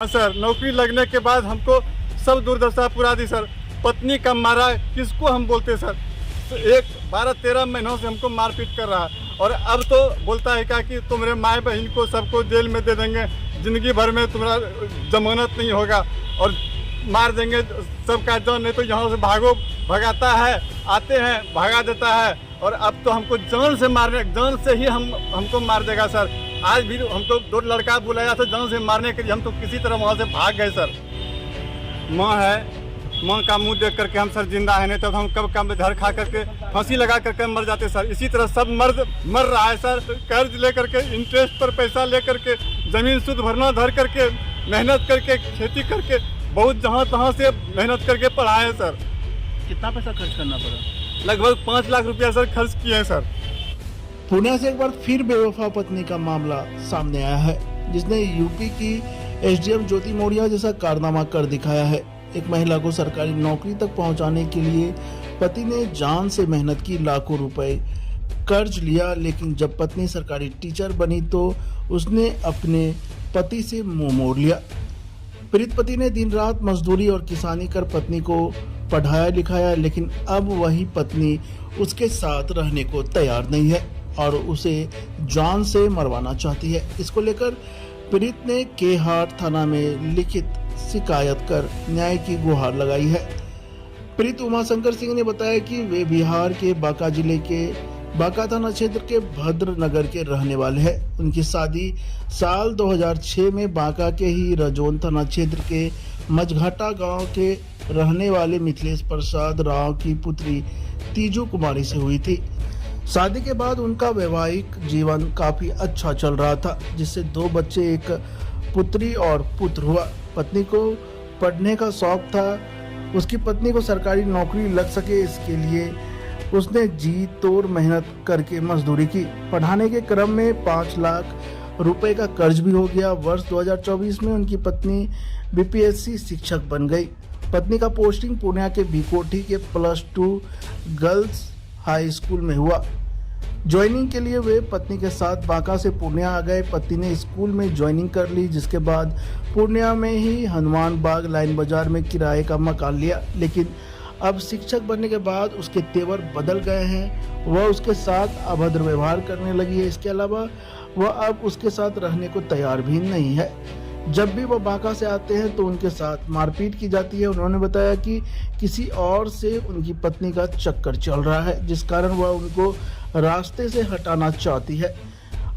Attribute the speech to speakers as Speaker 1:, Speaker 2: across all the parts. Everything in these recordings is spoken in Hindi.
Speaker 1: सर नौकरी लगने के बाद हमको सब दुर्दशा पुरा दी सर। पत्नी का मारा किसको हम बोलते सर। 12-13 महीनों से हमको मारपीट कर रहा है और अब तो बोलता है क्या कि तुम्हारे माए बहन को सबको जेल में दे देंगे, जिंदगी भर में तुम्हारा जमानत नहीं होगा और मार देंगे सबका जान, नहीं तो यहाँ से भागो भगाता है, आते हैं भगा देता है और अब तो हमको जान से ही हमको मार देगा सर। आज भी हमको 2 लड़का बुलाया था जान से मारने के लिए, हम तो किसी तरह वहाँ से भाग गए सर। माँ है, माँ का मुंह देख करके हम सर जिंदा है, नहीं तो हम कब कब धर खा करके फांसी लगा करके मर जाते सर। इसी तरह सब मर रहा है सर। कर्ज ले करके, इंटरेस्ट पर पैसा ले करके, जमीन शुद्ध भरना धर करके, मेहनत करके, खेती करके, बहुत जहाँ तहाँ से मेहनत करके पढ़ाए हैं सर।
Speaker 2: कितना पैसा खर्च करना पड़ा?
Speaker 1: लगभग 5 लाख रुपया सर खर्च किए हैं सर।
Speaker 3: पुणे से एक बार फिर बेवफा पत्नी का मामला सामने आया है, जिसने यूपी की एसडीएम ज्योति मौर्य जैसा कारनामा कर दिखाया है। एक महिला को सरकारी नौकरी तक पहुंचाने के लिए पति ने जान से मेहनत की, लाखों रुपए कर्ज लिया, लेकिन जब पत्नी सरकारी टीचर बनी तो उसने अपने पति से मुंह मोड़ लिया। पीड़ित पति ने दिन रात मजदूरी और किसानी कर पत्नी को पढ़ाया लिखाया, लेकिन अब वही पत्नी उसके साथ रहने को तैयार नहीं है और उसे जान से मरवाना चाहती है। इसको लेकर पीड़ित ने केहाट थाना में लिखित शिकायत कर न्याय की गुहार लगाई है। पीड़ित उमाशंकर सिंह ने बताया कि वे बिहार के बांका जिले के बांका थाना क्षेत्र के भद्र नगर के रहने वाले हैं। उनकी शादी साल 2006 में बांका के ही रजौन थाना क्षेत्र के मझघाटा गांव के रहने वाले मिथिलेश प्रसाद राव की पुत्री तीजू कुमारी से हुई थी। शादी के बाद उनका वैवाहिक जीवन काफी अच्छा चल रहा था, जिससे 2 बच्चे, एक पुत्री और पुत्र हुआ। पत्नी को पढ़ने का शौक था, उसकी पत्नी को सरकारी नौकरी लग सके, इसके लिए उसने जी तोड़ मेहनत करके मजदूरी की। पढ़ाने के क्रम में 5 लाख रुपए का कर्ज भी हो गया। वर्ष 2024 में उनकी पत्नी बीपीएससी शिक्षक बन गई। पत्नी का पोस्टिंग पूर्णिया के बीकोठी के +2 गर्ल्स हाई स्कूल में हुआ। ज्वाइनिंग के लिए वे पत्नी के साथ बांका से पूर्णिया आ गए। पत्नी ने स्कूल में ज्वाइनिंग कर ली, जिसके बाद पूर्णिया में ही हनुमान बाग लाइन बाजार में किराए का मकान लिया, लेकिन अब शिक्षक बनने के बाद उसके तेवर बदल गए हैं। वह उसके साथ अभद्र व्यवहार करने लगी है। इसके अलावा वह अब उसके साथ रहने को तैयार भी नहीं है। जब भी वह बांका से आते हैं तो उनके साथ मारपीट की जाती है। उन्होंने बताया कि किसी और से उनकी पत्नी का चक्कर चल रहा है, जिस कारण वह उनको रास्ते से हटाना चाहती है।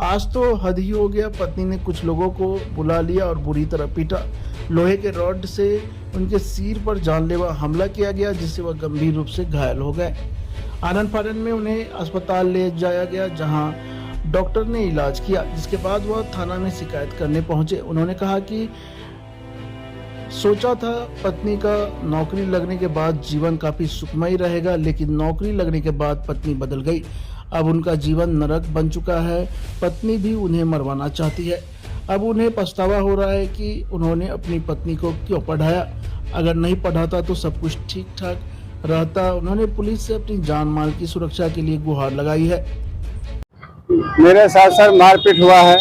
Speaker 3: आज तो हद ही हो गया। पत्नी ने कुछ लोगों को बुला लिया और बुरी तरह पीटा। लोहे के रॉड से उनके सिर पर जानलेवा हमला किया गया, जिससे वह गंभीर रूप से घायल हो गए। आनन फानन में उन्हें अस्पताल ले जाया गया, जहां डॉक्टर ने इलाज किया, जिसके बाद वह थाना में शिकायत करने पहुंचे। उन्होंने कहा कि सोचा था पत्नी का नौकरी लगने के बाद जीवन काफी सुखमय रहेगा, लेकिन नौकरी लगने के बाद पत्नी बदल गई। अब उनका जीवन नरक बन चुका है। पत्नी भी उन्हें मरवाना चाहती है। अब उन्हें पछतावा हो रहा है कि उन्होंने अपनी पत्नी को क्यों पढ़ाया। अगर नहीं पढ़ाता तो सब कुछ ठीक ठाक रहता। उन्होंने पुलिस से अपनी जान माल की सुरक्षा के लिए गुहार लगाई है।
Speaker 1: मेरे साथ सर मारपीट हुआ है।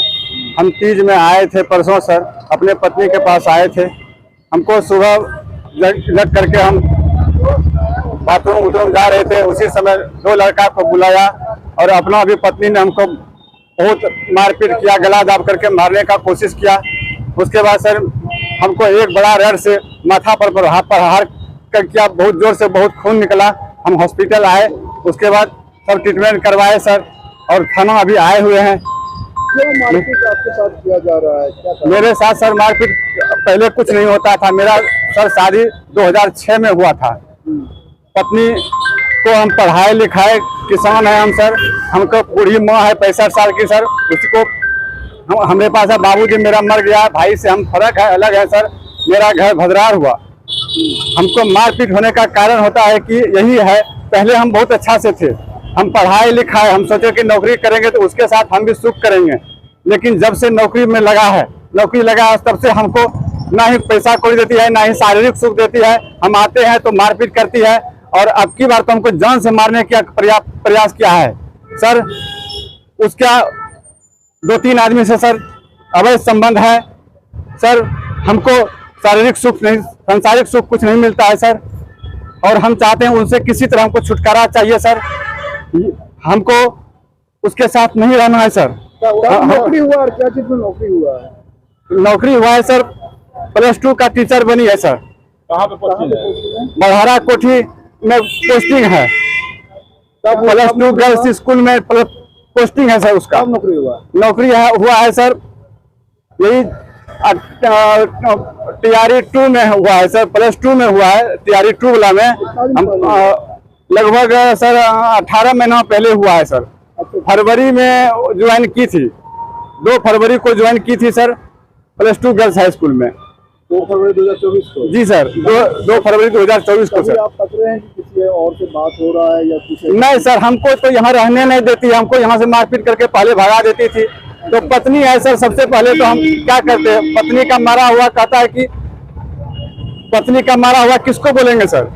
Speaker 1: हम तीज में आए थे परसों सर, अपने पत्नी के पास आए थे। हमको सुबह लग करके हम बाथरूम जा रहे थे, उसी समय 2 लड़का को बुलाया और अपना भी पत्नी ने हमको बहुत मारपीट किया, गला दाब करके मारने का कोशिश किया। उसके बाद सर हमको एक बड़ा रड से माथा पर प्रहार कर किया, बहुत जोर से बहुत खून निकला। हम हॉस्पिटल आए, उसके बाद सब ट्रीटमेंट करवाए सर और थाना अभी आए हुए हैं।
Speaker 4: क्यों मारपीट आपके साथ किया जा रहा है? क्या
Speaker 1: मेरे साथ सर मारपीट पहले कुछ नहीं होता था। मेरा सर शादी 2006 में हुआ था। पत्नी को हम पढ़ाए लिखाए, किसान है हम सर। हमको बूढ़ी माँ है 65 साल की सर, उसको हमारे पास है। बाबूजी मेरा मर गया, भाई से हम फर्क है, अलग है सर। मेरा घर भद्रार हुआ। हमको मारपीट होने का कारण होता है कि यही है, पहले हम बहुत अच्छा से थे, हम पढ़ाए लिखाए, हम सोचे कि नौकरी करेंगे तो उसके साथ हम भी सुख करेंगे। लेकिन जब से नौकरी लगा है तब से हमको ना ही पैसा कोई देती है, ना ही शारीरिक सुख देती है। हम आते हैं तो मारपीट करती है और अब की बार तो हमको जान से मारने का प्रयास किया है सर। उसका 2-3 आदमी से सर अवैध संबंध है सर।
Speaker 5: हमको शारीरिक सुख नहीं, सांसारिक सुख कुछ नहीं मिलता है सर। और हम चाहते हैं उनसे किसी तरह हमको छुटकारा चाहिए सर। हमको उसके साथ नहीं रहना है सर।
Speaker 4: नौकरी हुआ और क्या चीज में नौकरी हुआ है?
Speaker 5: नौकरी हुआ है सर, +2 का टीचर बनी है सर।
Speaker 2: कहाँ पे पोस्टिंग है?
Speaker 5: बड़हरा कोठी में पोस्टिंग है। +2 गर्ल्स स्कूल में पोस्टिंग है सर उसका।
Speaker 4: कब नौकरी हुआ?
Speaker 5: नौकरी हुआ है सर, यही TRE 2 में हुआ है सर, +2 में हुआ है। TRE 2 वाला में हम लगभग सर 18 महीना पहले हुआ है सर। फरवरी में ज्वाइन की थी, 2 फरवरी को ज्वाइन की थी सर +2 गर्ल्स हाई स्कूल में।
Speaker 4: 2 फरवरी 2024 को?
Speaker 5: जी सर, 2 फरवरी 2024 को
Speaker 4: अभी
Speaker 5: सर।
Speaker 4: आप पक रहे हैं कि किसी और से बात हो रहा है या कुछ?
Speaker 5: नहीं सर, हमको तो यहाँ रहने नहीं देती, हमको यहाँ से मारपीट करके पहले भगा देती थी। तो पत्नी है सर, सबसे पहले तो हम क्या करते हैं, पत्नी का मारा हुआ कहता है कि पत्नी का मारा हुआ किसको बोलेंगे सर?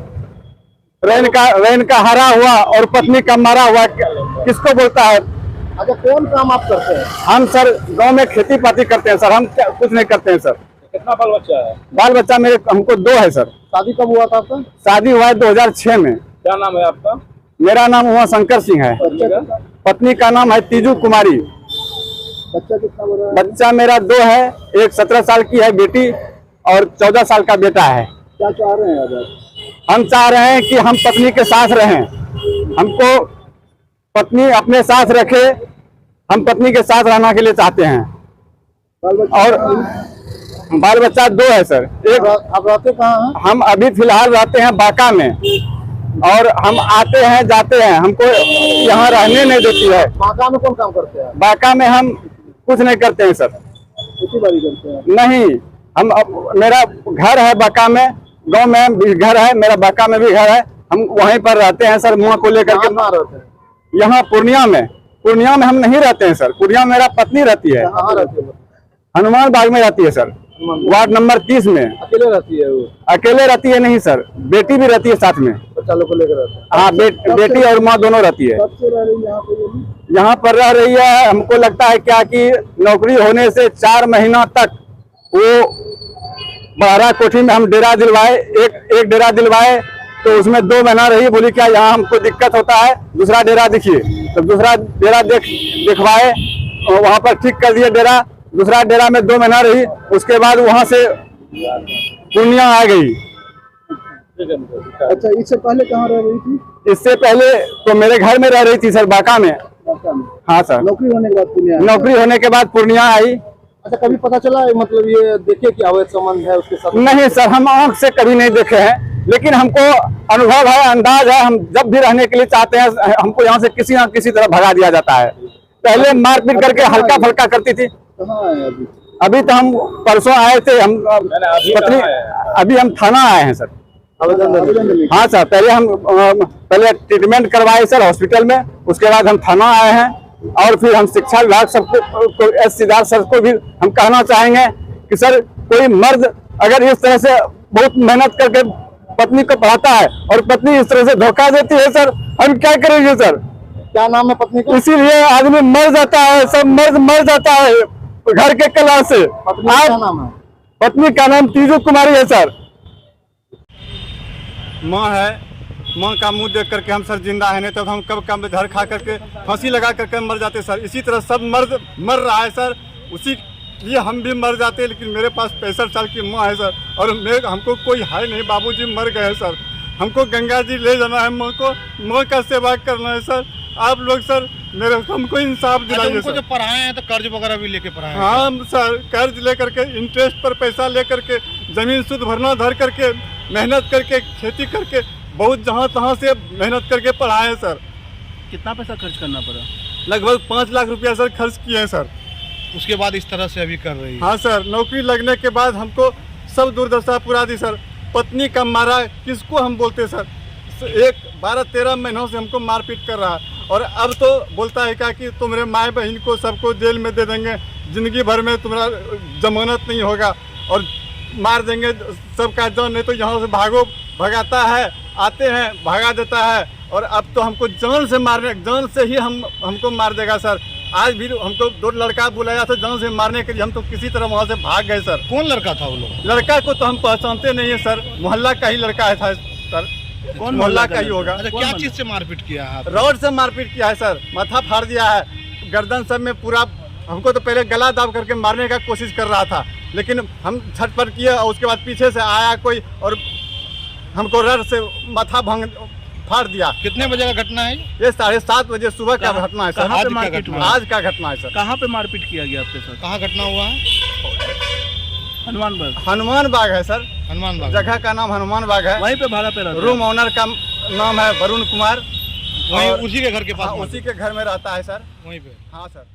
Speaker 5: रैन का हरा हुआ और पत्नी का मारा हुआ किसको बोलता है?
Speaker 4: अच्छा, कौन काम आप करते हैं?
Speaker 5: हम सर गांव में खेती पाती करते हैं सर, हम कुछ नहीं करते हैं सर।
Speaker 2: कितना बाल बच्चा है?
Speaker 5: बाल बच्चा हमको 2 है सर।
Speaker 4: शादी कब हुआ था आपका?
Speaker 5: शादी हुआ है 2006 में।
Speaker 2: क्या नाम है आपका?
Speaker 5: मेरा नाम हुआ शंकर सिंह है। पत्नी का नाम है तीजू कुमारी।
Speaker 4: बच्चा कितना बड़ा है?
Speaker 5: बच्चा मेरा 2 है, एक 17 साल की है बेटी और 14 साल का बेटा है।
Speaker 4: क्या चाह रहे हैं अब?
Speaker 5: हम चाह रहे हैं कि हम पत्नी के साथ रहें, हमको पत्नी अपने साथ रखे, हम पत्नी के साथ रहना के लिए चाहते हैं। और बाल बच्चा 2 है सर। एक
Speaker 4: आप रहते कहाँ हैं?
Speaker 5: हम अभी फिलहाल रहते हैं बांका में, और हम आते हैं जाते हैं, हमको यहाँ रहने नहीं देती है।
Speaker 4: बांका में कौन काम करते हैं?
Speaker 5: बांका में हम कुछ नहीं करते हैं सर।
Speaker 4: खेती बाड़ी करते हैं?
Speaker 5: नहीं, मेरा घर है बांका में, गांव में भी घर है मेरा, बांका में भी घर है। हम वहीं पर रहते हैं सर, मुँह को लेकर के।
Speaker 4: कहाँ रहते हैं?
Speaker 5: यहाँ पूर्णिया में हम नहीं रहते हैं सर। पूर्णिया में मेरा पत्नी रहती है,
Speaker 4: कहाँ रहते हैं?
Speaker 5: हनुमान बाग में रहती है सर, वार्ड नंबर 30 में।
Speaker 4: अकेले रहती है वो?
Speaker 5: अकेले रहती है नहीं सर, बेटी भी रहती है साथ में।
Speaker 4: बच्चा लोग को लेकर रहते हैं?
Speaker 5: हाँ, बेटी और माँ दोनों रहती है।
Speaker 4: कब से रह रही है यहाँ पे ये भी?
Speaker 5: यहाँ पर रह रही है, हमको लगता है क्या कि नौकरी होने से 4 महीना तक वो बड़हरा कोठी में हम डेरा दिलवाए, एक डेरा दिलवाए तो उसमें 2 महीना रही। बोली क्या यहाँ हमको दिक्कत होता है, दूसरा डेरा दिखिए। तो दूसरा डेरा दिखवाए, वहाँ पर ठीक कर दिए डेरा। दूसरा डेरा में 2 महीना रही, उसके बाद वहाँ से पूर्णिया आ गई।
Speaker 4: अच्छा, इससे पहले कहाँ रह रही थी?
Speaker 5: इससे पहले तो मेरे घर में रह रही थी सर, बांका में।
Speaker 4: बांका में?
Speaker 5: हाँ सर,
Speaker 4: नौकरी होने के बाद पूर्णिया?
Speaker 5: नौकरी होने के बाद पूर्णिया आई।
Speaker 4: अच्छा, कभी पता चला मतलब ये देखे कि अवैध संबंध है उसके साथ?
Speaker 5: नहीं सर, हम आंख से कभी नहीं देखे हैं, लेकिन हमको अनुभव है, अंदाज है। हम जब भी रहने के लिए चाहते हैं, हमको यहाँ से किसी ना किसी तरह भगा दिया जाता है। पहले मारपीट करके हल्का फुल्का करती थी।
Speaker 4: कहाँ है अभी?
Speaker 5: अभी तो हम परसों आए थे, हम पत्नी, अभी हम थाना आए हैं सर।
Speaker 4: आवेदन?
Speaker 5: हाँ सर, पहले ट्रीटमेंट करवाए सर हॉस्पिटल में, उसके बाद हम थाना आए हैं। और फिर हम शिक्षा विभाग सबको, एस सिद्धार्थ सर को भी हम कहना चाहेंगे कि सर, कोई मर्द अगर इस तरह से बहुत मेहनत करके पत्नी को पढ़ाता है और पत्नी इस तरह से धोखा देती है सर, हम क्या करेंगे सर?
Speaker 4: क्या नाम है पत्नी का?
Speaker 5: इसीलिए आदमी मर जाता है, सब मर्द मर जाता है घर के कला से।
Speaker 4: पत्नी का क्या नाम है?
Speaker 5: पत्नी का नाम तीजू कुमारी है सर।
Speaker 1: माँ है, माँ का मुंह देख करके हम सर जिंदा है, नहीं तो हम कब कब धर खा करके फांसी लगा करके मर जाते सर। इसी तरह सब मर्द मर रहा है सर, उसी लिए हम भी मर जाते। लेकिन मेरे पास 65 साल की माँ है सर, और हमको कोई है नहीं, बाबूजी मर गए हैं सर। हमको गंगा जी ले जाना है, माँ का सेवा करना है सर। आप लोग सर हमको इंसाफ दिलाइए
Speaker 2: उनको
Speaker 1: सर।
Speaker 2: जो पढ़ाए हैं तो कर्ज वगैरह भी लेके पढ़ाए हैं?
Speaker 1: हाँ सर, कर्ज लेकर के, इंटरेस्ट पर पैसा लेकर के, जमीन शुद्ध भरना धर करके, मेहनत करके, खेती करके, बहुत जहाँ तहाँ से मेहनत करके पढ़ाए हैं सर।
Speaker 2: कितना पैसा खर्च करना पड़ा?
Speaker 1: लगभग 5 लाख रुपया सर खर्च किए हैं सर।
Speaker 2: उसके बाद इस तरह से अभी कर रही है?
Speaker 1: हाँ सर, नौकरी लगने के बाद हमको सब दुर्दशा पुरा दी सर। पत्नी का मारा किसको हम बोलते सर? 12-13 महीनों से हमको मारपीट कर रहा है, और अब तो बोलता है क्या कि तुम्हारे माँ बहन को सबको जेल में दे देंगे, ज़िंदगी भर में तुम्हारा जमानत नहीं होगा, और मार देंगे सबका जान, नहीं तो यहाँ से भागो। भगाता है, आते हैं भगा देता है, और अब तो हमको जान से ही हमको मार देगा सर। आज भी हमको 2 लड़का बुलाया था जान से मारने के लिए, हम तो किसी तरह वहाँ से भाग गए सर।
Speaker 2: कौन लड़का था वो लोग?
Speaker 1: लड़का को तो हम पहचानते नहीं है सर, मोहल्ला का ही लड़का है था सर,
Speaker 2: कौन
Speaker 1: मोहल्ला का ही होगा।
Speaker 2: अच्छा, क्या चीज से मारपीट किया है आपने?
Speaker 1: रॉड से मारपीट किया है सर, माथा फाड़ दिया है, गर्दन सब में पूरा। हमको तो पहले गला दाब करके मारने का कोशिश कर रहा था, लेकिन हम झटपट किए और उसके बाद पीछे से आया कोई और हमको रड से माथा भंग फाड़ दिया।
Speaker 2: कितने बजे का घटना है?
Speaker 1: ये 7:30 बजे सुबह का घटना है सर।
Speaker 2: कहाँ पे मारपीट हुआ?
Speaker 1: आज का घटना है सर।
Speaker 6: कहाँ पे मारपीट किया गया आपके साथ?
Speaker 2: कहाँ घटना हुआ है?
Speaker 6: हनुमान बाग।
Speaker 1: हनुमान बाग है सर,
Speaker 2: हनुमान बाग।
Speaker 1: जगह का नाम हनुमान बाग है।
Speaker 6: वहीं पे भाड़ा पे रहता है?
Speaker 1: रूम ऑनर का नाम है वरुण कुमार,
Speaker 2: वहीं
Speaker 1: और-
Speaker 2: उसी के घर के पास?
Speaker 1: हाँ, उसी के घर में रहता है सर।
Speaker 2: वहीं पे।
Speaker 1: हाँ सर।